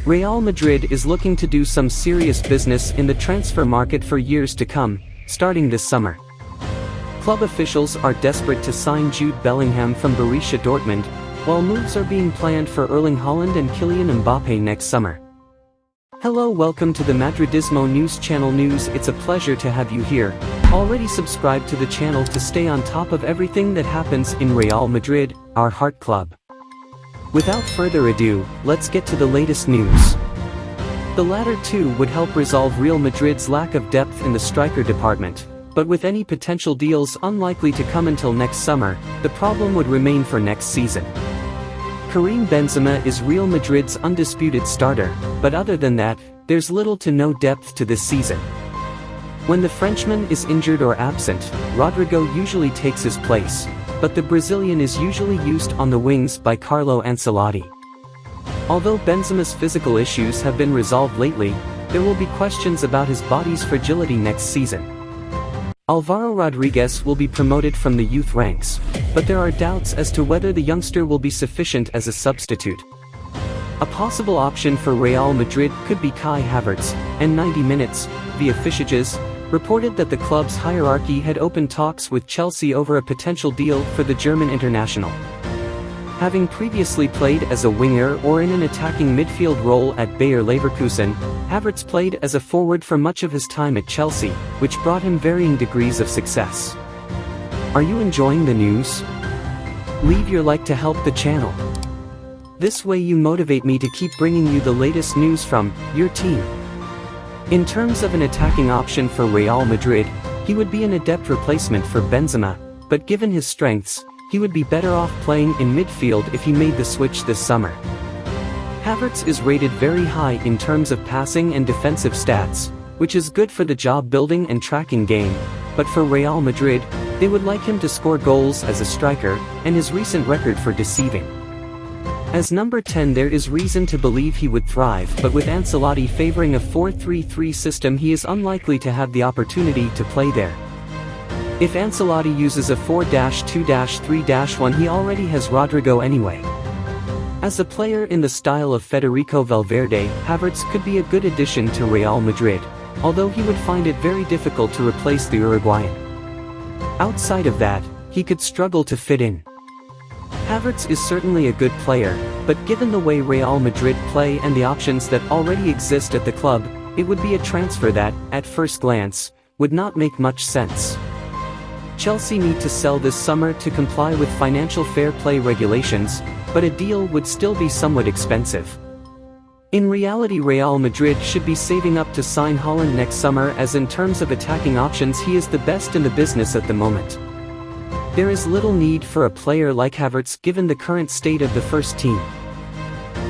Real Madrid is looking to do some serious business in the transfer market for years to come, starting this summer. Club officials are desperate to sign Jude Bellingham from Borussia Dortmund, while moves are being planned for Erling Haaland and Kylian mbappe next summer. Hello, welcome to the Madridismo News Channel News. It's a pleasure to have you here. Already subscribe to the channel to stay on top of everything that happens in Real Madrid, our heart club. Without further ado, let's get to the latest news. The latter two would help resolve Real Madrid's lack of depth in the striker department, but with any potential deals unlikely to come until next summer, the problem would remain for next season. Karim Benzema is Real Madrid's undisputed starter, but other than that, there's little to no depth to this season. When the Frenchman is injured or absent, Rodrygo usually takes his place, but the Brazilian is usually used on the wings by Carlo Ancelotti. Although Benzema's physical issues have been resolved lately, there will be questions about his body's fragility next season. Alvaro Rodriguez will be promoted from the youth ranks, but there are doubts as to whether the youngster will be sufficient as a substitute. A possible option for Real Madrid could be Kai Havertz, and 90 minutes, via Fichages, reported that the club's hierarchy had opened talks with Chelsea over a potential deal for the German international. Having previously played as a winger or in an attacking midfield role at Bayer Leverkusen, Havertz played as a forward for much of his time at Chelsea, which brought him varying degrees of success. Are you enjoying the news? Leave your like to help the channel. This way you motivate me to keep bringing you the latest news from your team. In terms of an attacking option for Real Madrid, he would be an adept replacement for Benzema, but given his strengths, he would be better off playing in midfield if he made the switch this summer. Havertz is rated very high in terms of passing and defensive stats, which is good for the job-building and tracking game, but for Real Madrid, they would like him to score goals as a striker, and his recent record for deceiving. As number 10 there is reason to believe he would thrive, but with Ancelotti favoring a 4-3-3 system he is unlikely to have the opportunity to play there. If Ancelotti uses a 4-2-3-1 he already has Rodrygo anyway. As a player in the style of Federico Valverde, Havertz could be a good addition to Real Madrid, although he would find it very difficult to replace the Uruguayan. Outside of that, he could struggle to fit in. Havertz is certainly a good player, but given the way Real Madrid play and the options that already exist at the club, it would be a transfer that, at first glance, would not make much sense. Chelsea need to sell this summer to comply with financial fair play regulations, but a deal would still be somewhat expensive. In reality Real Madrid should be saving up to sign Haaland next summer, as in terms of attacking options he is the best in the business at the moment. There is little need for a player like Havertz given the current state of the first team.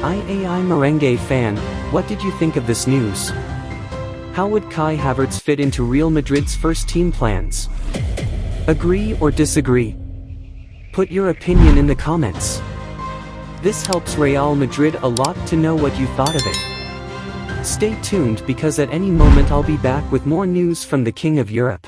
IAI Merengue fan, what did you think of this news? How would Kai Havertz fit into Real Madrid's first team plans? Agree or disagree? Put your opinion in the comments. This helps Real Madrid a lot to know what you thought of it. Stay tuned because at any moment I'll be back with more news from the King of Europe.